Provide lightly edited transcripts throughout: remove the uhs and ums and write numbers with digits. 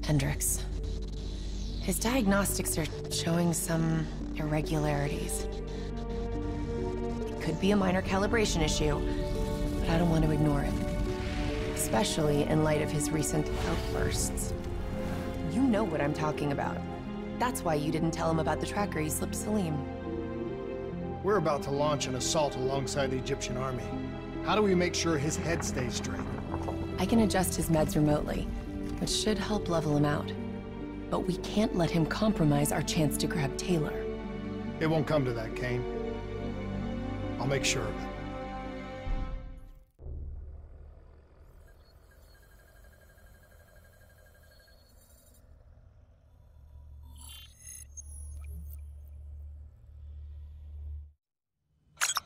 Hendricks. His diagnostics are showing some irregularities. It could be a minor calibration issue, but I don't want to ignore it. Especially in light of his recent outbursts. You know what I'm talking about. That's why you didn't tell him about the tracker he slipped Salim. We're about to launch an assault alongside the Egyptian army. How do we make sure his head stays straight? I can adjust his meds remotely, which should help level him out. But we can't let him compromise our chance to grab Taylor. It won't come to that, Kane. I'll make sure of it.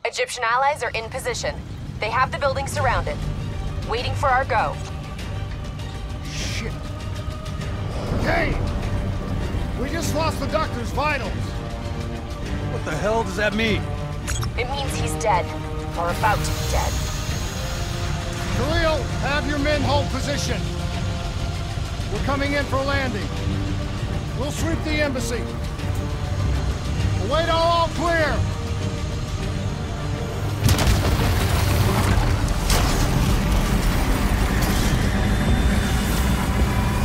Egyptian allies are in position. They have the building surrounded, waiting for our go. Shit. Kane! We just lost the doctor's vitals. What the hell does that mean? It means he's dead, or about to be dead. Khalil, have your men hold position. We're coming in for landing. We'll sweep the embassy. Await all clear.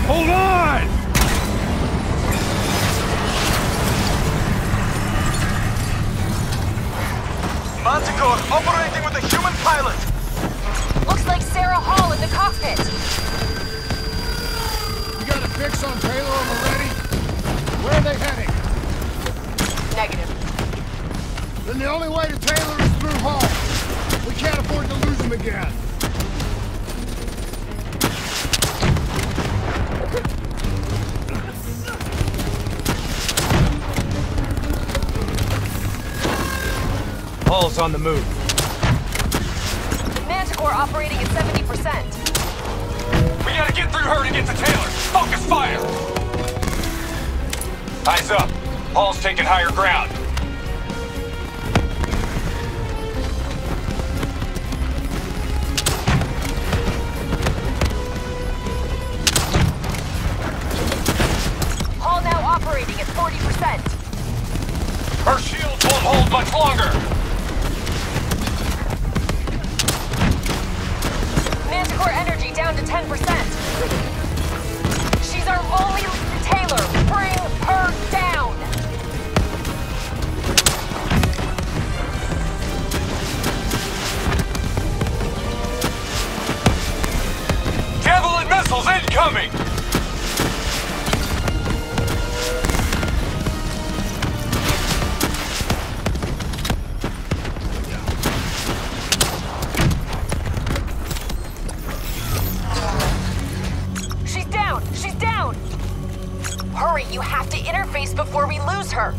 Hold on! Manticore operating with a human pilot! Looks like Sarah Hall in the cockpit! You got a fix on Taylor and Moretti? Where are they heading? Negative. Then the only way to Taylor is through Hall. We can't afford to lose him again. Hall's on the move. Manticore operating at 70%. We gotta get through her to get to Taylor! Focus fire! Eyes up. Hall's taking higher ground. Hall now operating at 40%. Her shields won't hold much longer! Manticore energy down to 10%. She's our only Taylor. Bring her down. Javelin missiles incoming! Hurry, you have to interface before we lose her!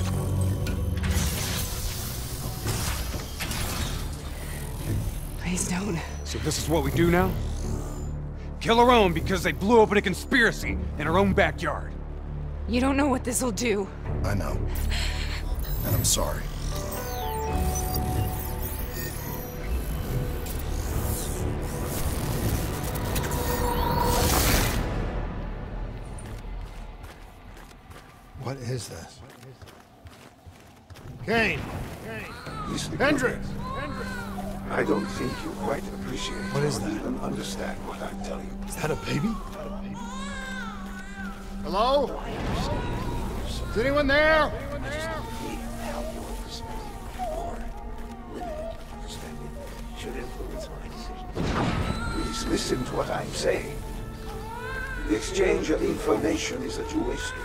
Please don't. So this is what we do now? Kill our own because they blew open a conspiracy in our own backyard. You don't know what this'll do. I know. And I'm sorry. What is this? Kane! Hendricks! I don't think you quite appreciate What is or that? even understand what I'm telling you. Is that a baby? Hello? Is anyone there? Should influence my decision. Please listen to what I'm saying. The exchange of information is a two-way street.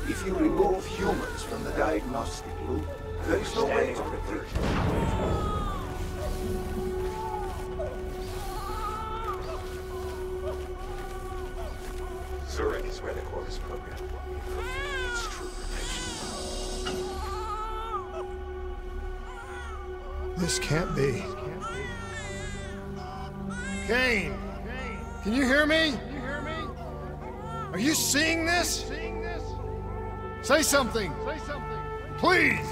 If you remove humans from the diagnostic loop, there is no way to predict. Zurich is where the core is programmed. It's true protection. This can't be. Kane! Can you hear me? Are you seeing this? Say something! Please!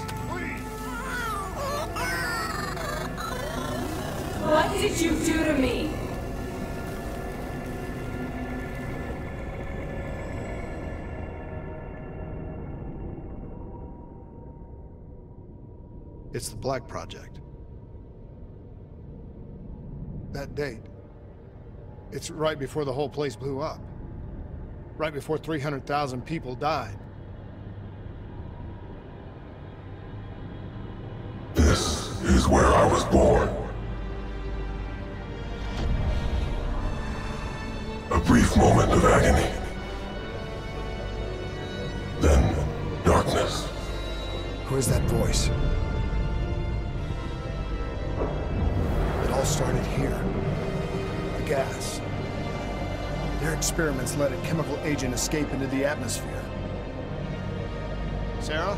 What did you do to me? It's the Black Project. That date. It's right before the whole place blew up. Right before 300,000 people died. This is where I was born. A brief moment of agony. Then, darkness. Who is that voice? It all started here. The gas. Their experiments let a chemical agent escape into the atmosphere. Sarah?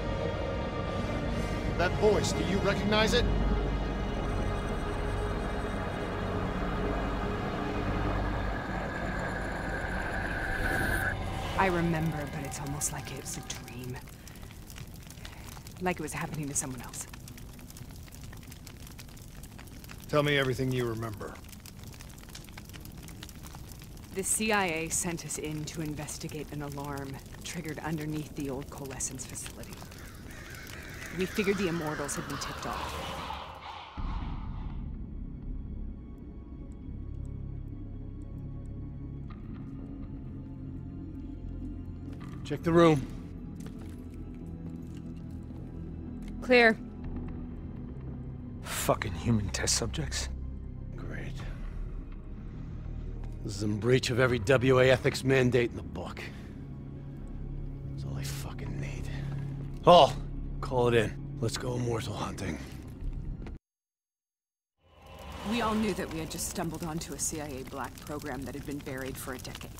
That voice, do you recognize it? I remember, but it's almost like it was a dream. Like it was happening to someone else. Tell me everything you remember. The CIA sent us in to investigate an alarm triggered underneath the old coalescence facility. We figured the Immortals had been tipped off. Check the room. Clear. Fucking human test subjects. Great. This is in breach of every WA ethics mandate in the book. That's all I fucking need. Hall, call it in. Let's go immortal hunting. We all knew that we had just stumbled onto a CIA black program that had been buried for a decade.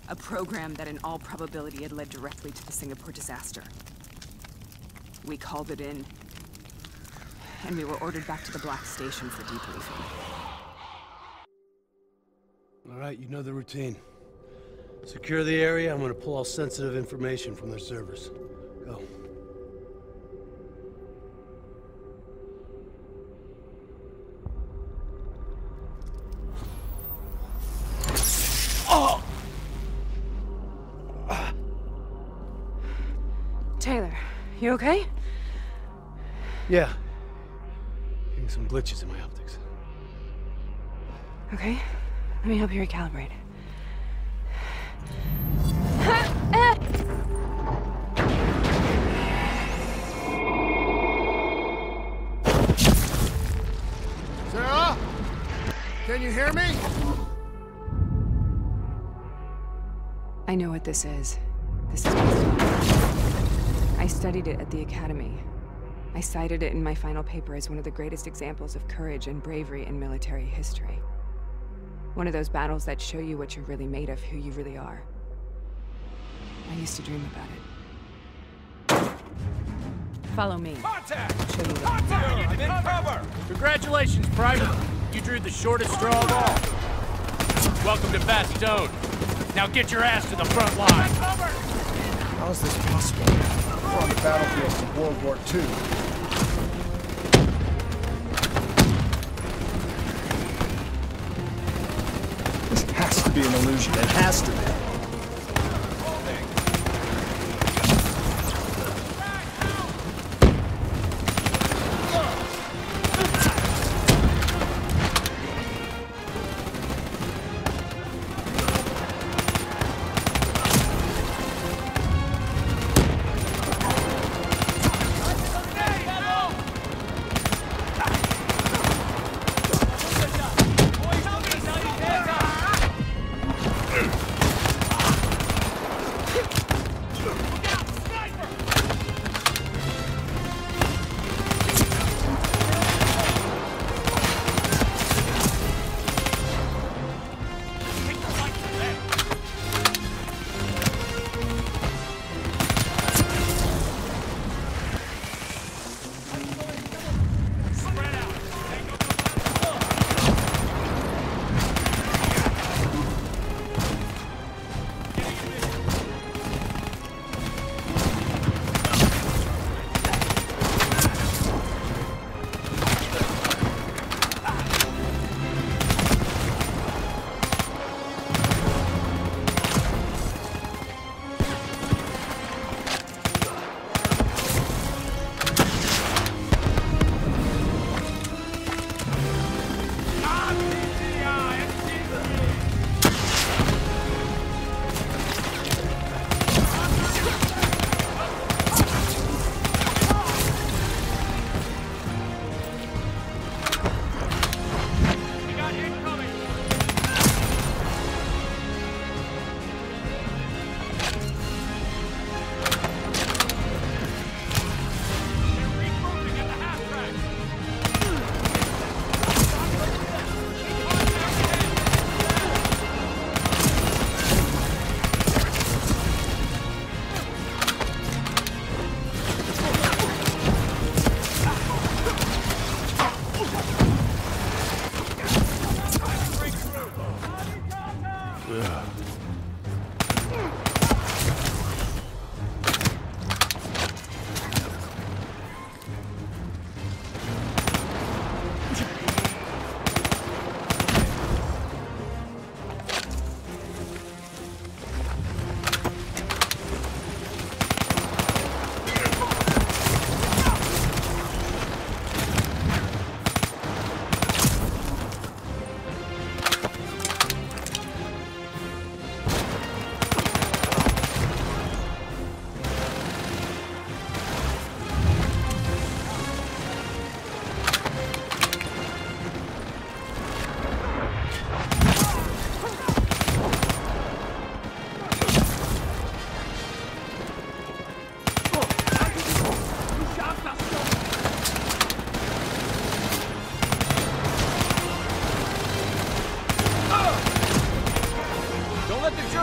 A program that in all probability had led directly to the Singapore disaster. We called it in, and we were ordered back to the Black Station for debriefing. All right, you know the routine. Secure the area. I'm gonna pull all sensitive information from their servers. Go. Taylor, you okay? Yeah. Getting some glitches in my optics. Okay, let me help you recalibrate. Sarah? Can you hear me? I know what this is. This is my story. I studied it at the Academy. I cited it in my final paper as one of the greatest examples of courage and bravery in military history. One of those battles that show you what you're really made of, who you really are. I used to dream about it. Follow me. Contact! I'll show you what. Contact! I'm in cover! Congratulations, Private. You drew the shortest straw of all. Welcome to Bastogne. Now get your ass to the front line. How is this possible? We're on the battlefield of World War II. This has to be an illusion. It has to be.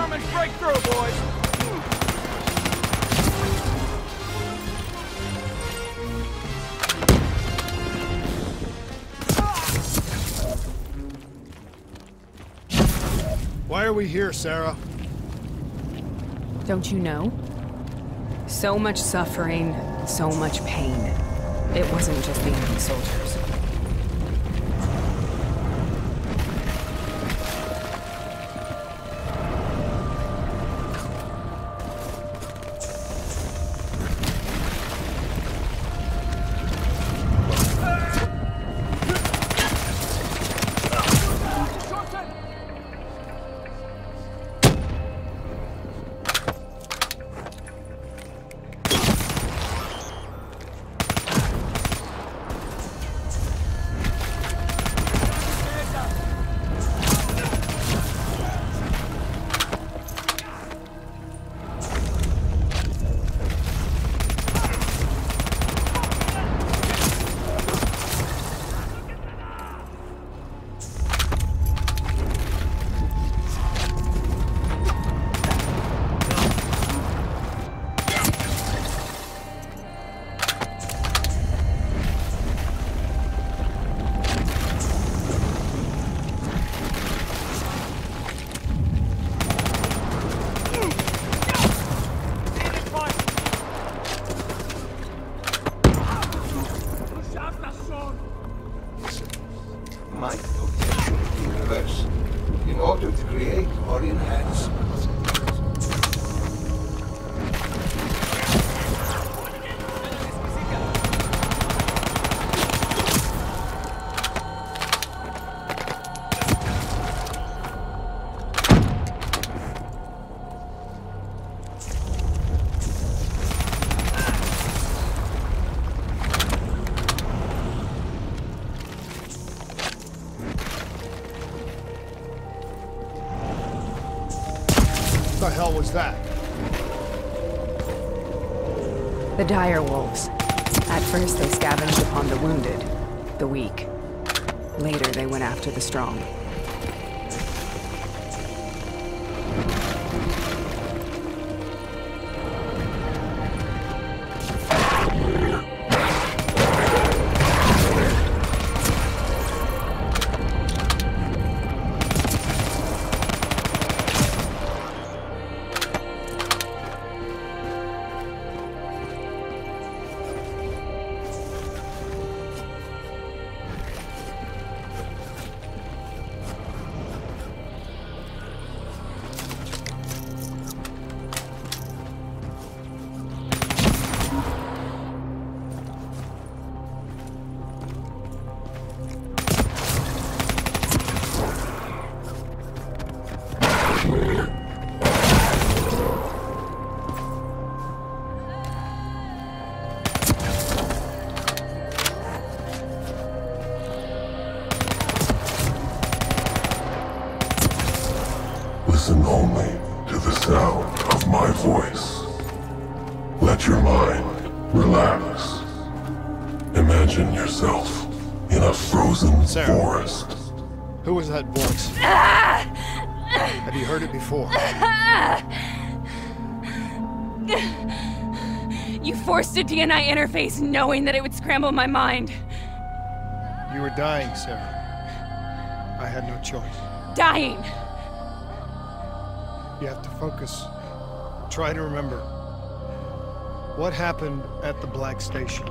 Germans break through, boys! Why are we here, Sarah? Don't you know? So much suffering, so much pain. It wasn't just the enemy soldiers. Might potentially reverse in order to create or enhance. What the hell was that? The dire wolves. At first they scavenged upon the wounded, the weak. Later they went after the strong. Listen only to the sound of my voice. Let your mind relax. Imagine yourself in a frozen Sarah. forest. Who was that voice? Have you heard it before? You forced a DNI interface knowing that it would scramble my mind. You were dying, Sarah. I had no choice. Dying! You have to focus. Try to remember. What happened at the Black Station?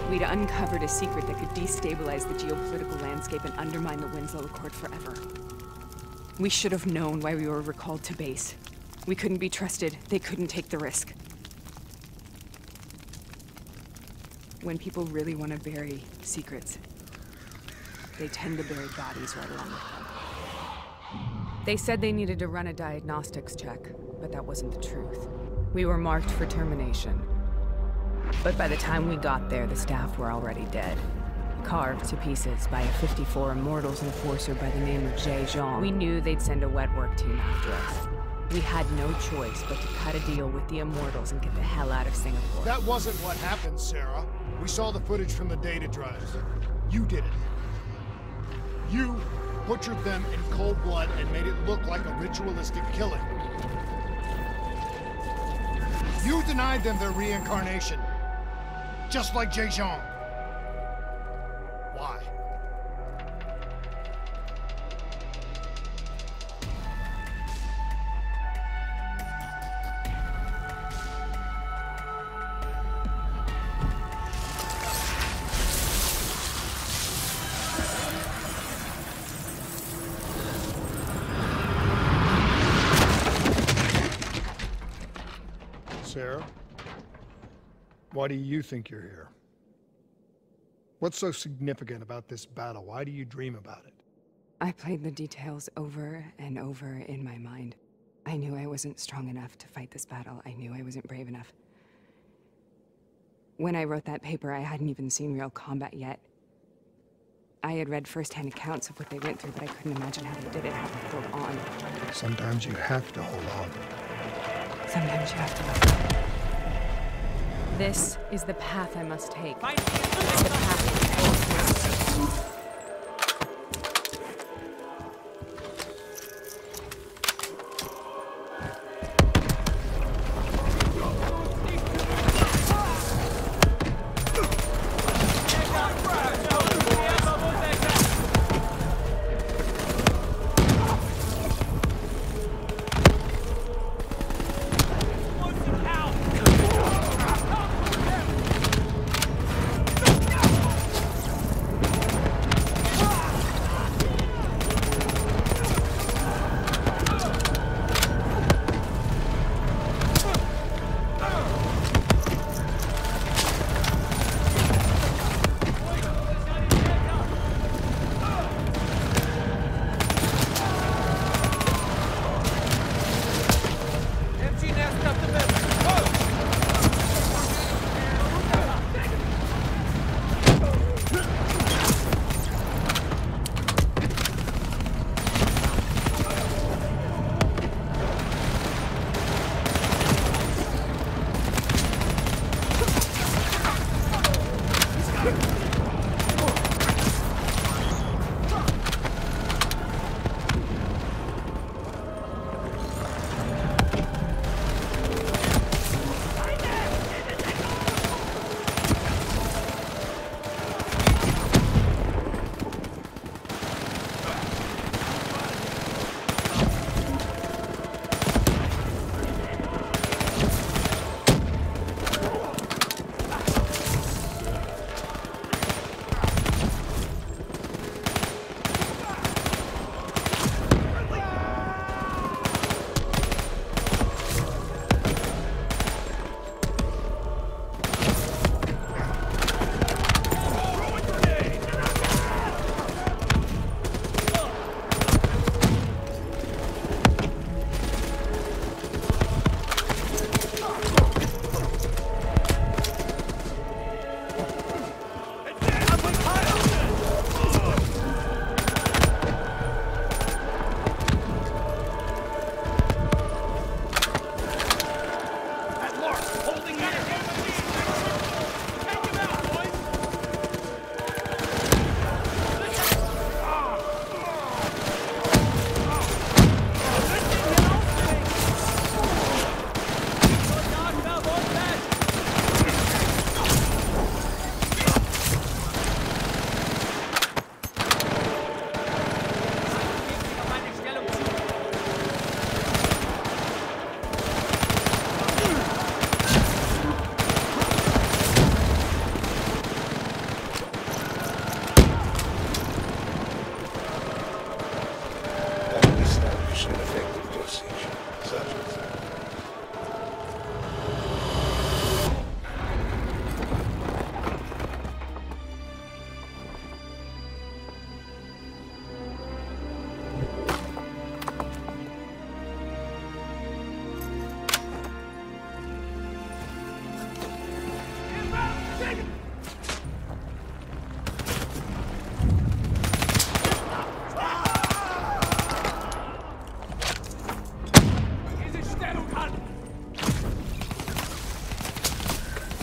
We'd uncovered a secret that could destabilize the geopolitical landscape and undermine the Winslow Accord forever. We should have known why we were recalled to base. We couldn't be trusted. They couldn't take the risk. When people really want to bury secrets, they tend to bury bodies right along with them. They said they needed to run a diagnostics check, but that wasn't the truth. We were marked for termination. But by the time we got there, the staff were already dead. Carved to pieces by a 54 Immortals enforcer by the name of Scojoe. We knew they'd send a wet work team after us. We had no choice but to cut a deal with the Immortals and get the hell out of Singapore. That wasn't what happened, Sarah. We saw the footage from the data drives. You did it. You butchered them in cold blood and made it look like a ritualistic killing. You denied them their reincarnation, just like Scojoe. Why? Sarah, why do you think you're here? What's so significant about this battle? Why do you dream about it? I played the details over and over in my mind. I knew I wasn't strong enough to fight this battle. I knew I wasn't brave enough. When I wrote that paper, I hadn't even seen real combat yet. I had read first-hand accounts of what they went through, but I couldn't imagine how they did it, how they held on. Sometimes you have to hold on. Sometimes you have to let go. This is the path I must take. It's the path I must take.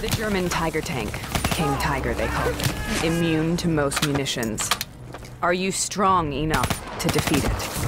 The German Tiger tank. King Tiger, they call it. Immune to most munitions. Are you strong enough to defeat it?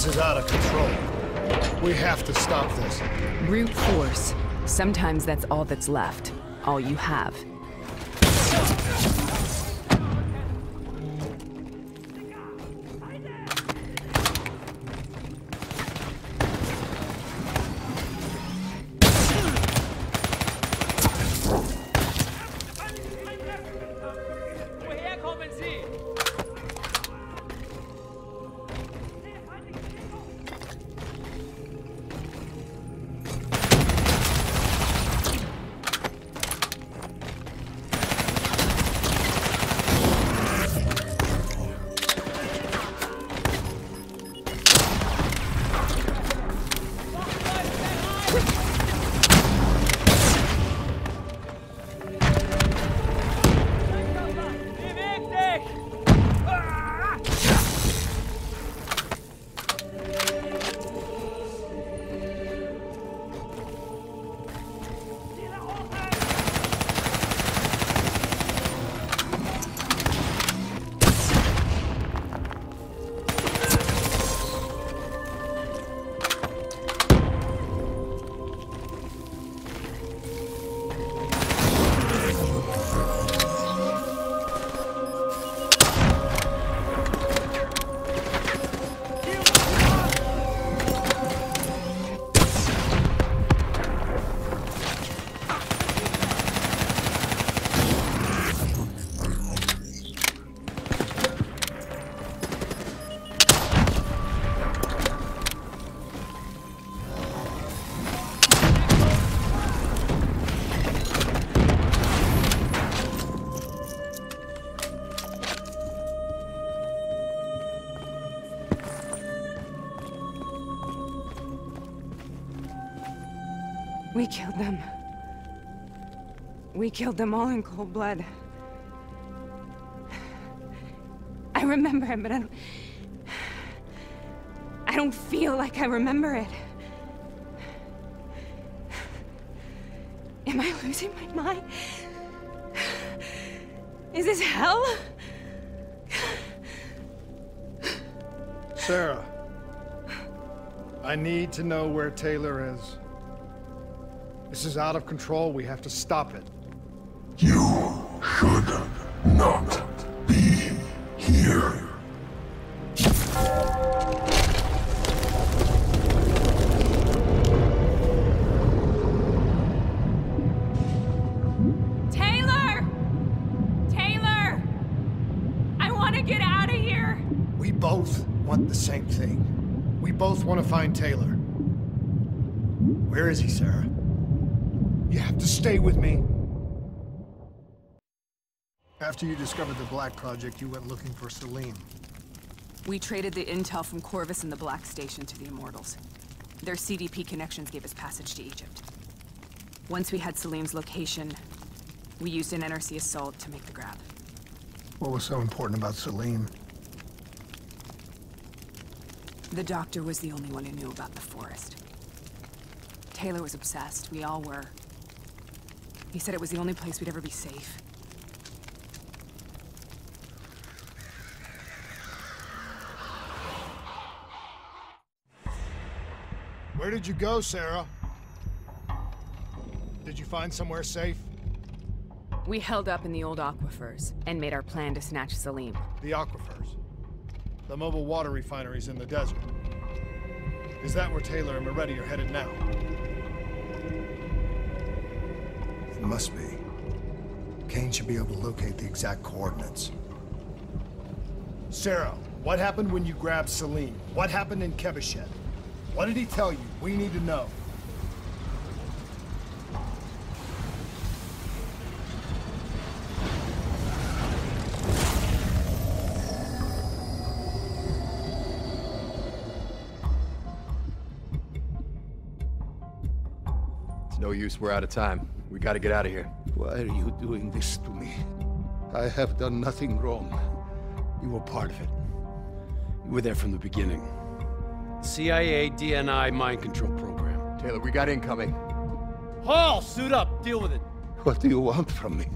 This is out of control. We have to stop this. Brute force. Sometimes that's all that's left. All you have. We killed them. We killed them all in cold blood. I remember it, but I don't feel like I remember it. Am I losing my mind? Is this hell? Sarah, I need to know where Taylor is. This is out of control. We have to stop it. You should not be here. Taylor! Taylor! I want to get out of here! We both want the same thing. We both want to find Taylor. Where is he, Sarah? You have to stay with me. After you discovered the Black Project, you went looking for Salim. We traded the intel from Corvus and the Black Station to the Immortals. Their CDP connections gave us passage to Egypt. Once we had Salim's location, we used an NRC assault to make the grab. What was so important about Salim? The doctor was the only one who knew about the forest. Taylor was obsessed. We all were. He said it was the only place we'd ever be safe. Where did you go, Sarah? Did you find somewhere safe? We held up in the old aquifers and made our plan to snatch Salim. The aquifers. The mobile water refineries in the desert. Is that where Taylor and Moretti are headed now? It must be. Kane should be able to locate the exact coordinates. Sarah, what happened when you grabbed Salim? What happened in Kebashet? What did he tell you? We need to know. It's no use, we're out of time. We gotta get out of here. Why are you doing this to me? I have done nothing wrong. You were part of it. You were there from the beginning. CIA DNI mind control program. Taylor, we got incoming. Hall, suit up, deal with it. What do you want from me?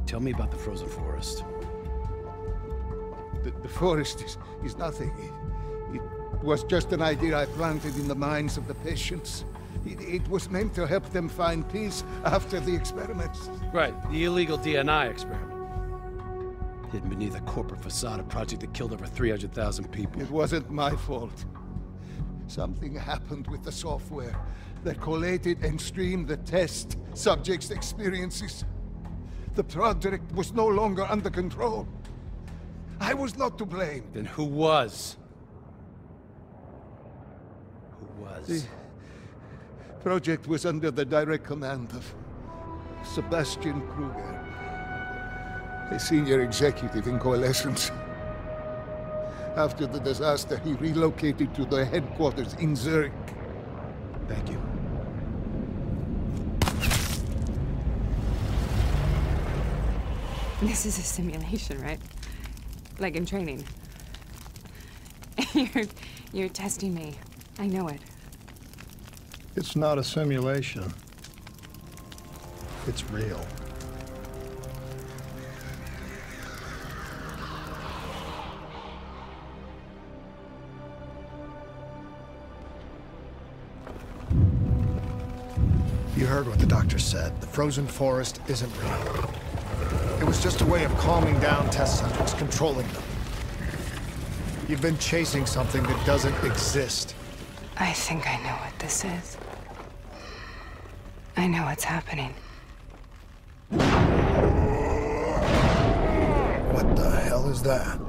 Tell me about the frozen forest. The forest is nothing. It was just an idea I planted in the minds of the patients. It was meant to help them find peace after the experiments. Right, the illegal DNI experiment. Hidden beneath a corporate facade, a project that killed over 300,000 people. It wasn't my fault. Something happened with the software that collated and streamed the test subjects' experiences. The project was no longer under control. I was not to blame. Then who was? Who was? The project was under the direct command of Sebastian Kruger, a senior executive in Coalescence. After the disaster, he relocated to their headquarters in Zurich. Thank you. This is a simulation, right? Like in training. You're testing me. I know it. It's not a simulation. It's real. You heard what the doctor said. The frozen forest isn't real. It was just a way of calming down test subjects, controlling them. You've been chasing something that doesn't exist. I think I know what this is. I know what's happening. What the hell is that?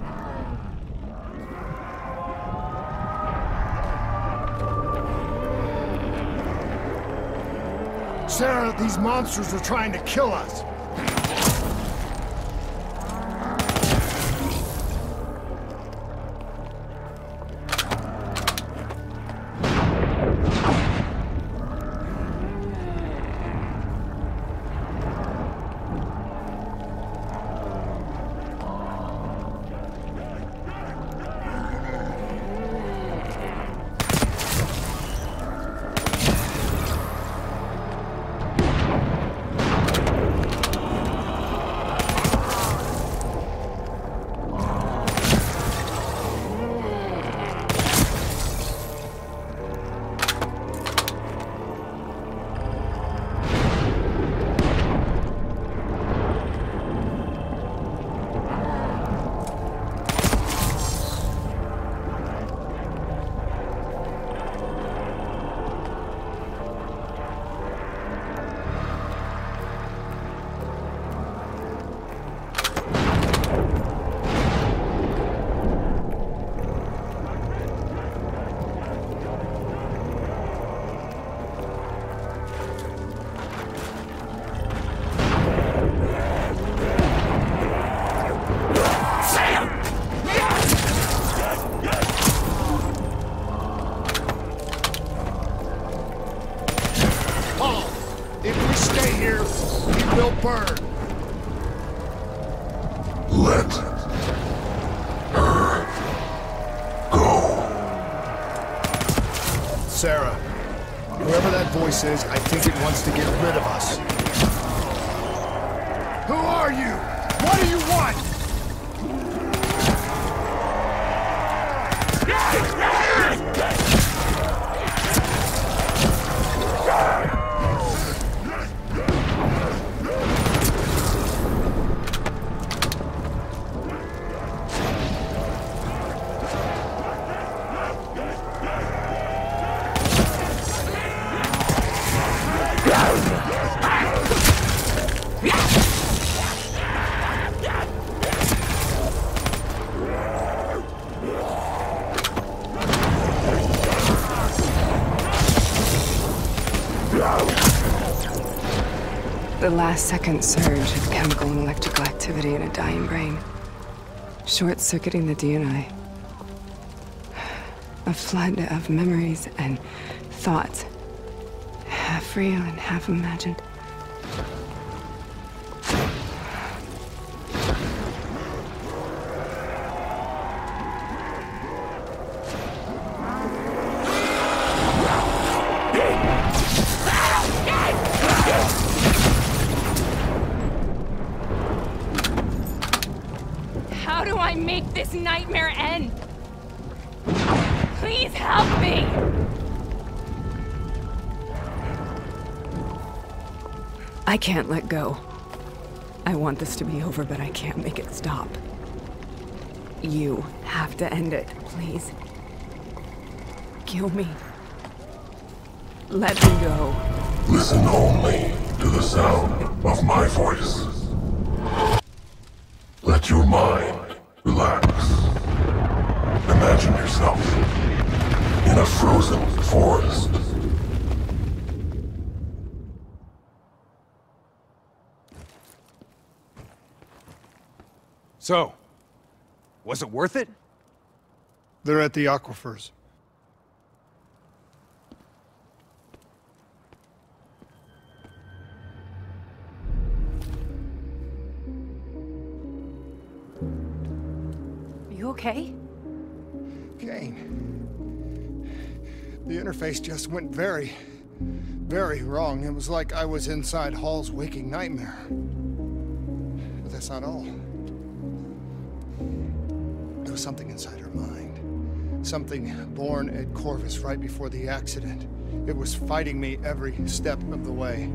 Sarah, these monsters are trying to kill us. burn. Let her go. Sarah, whoever that voice is, I think it wants to get rid of us. Who are you? What do you want? The last-second surge of chemical and electrical activity in a dying brain. Short-circuiting the DNA. A flood of memories and thoughts. Half real and half imagined. How do I make this nightmare end? Please help me! I can't let go. I want this to be over, but I can't make it stop. You have to end it, please. Kill me. Let me go. Listen only to the sound of my voice. Let your mind relax. Imagine yourself in a frozen forest. So, was it worth it? They're at the aquifers. You okay? Kane. The interface just went very wrong. It was like I was inside Hall's waking nightmare. But that's not all. There was something inside her mind. Something born at Corvus right before the accident. It was fighting me every step of the way.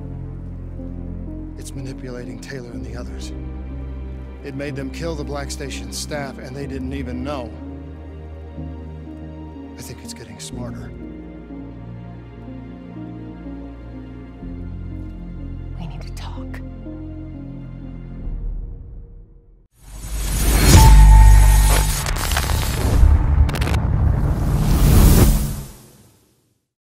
It's manipulating Taylor and the others. It made them kill the Black Station staff, and they didn't even know. I think it's getting smarter. We need to talk.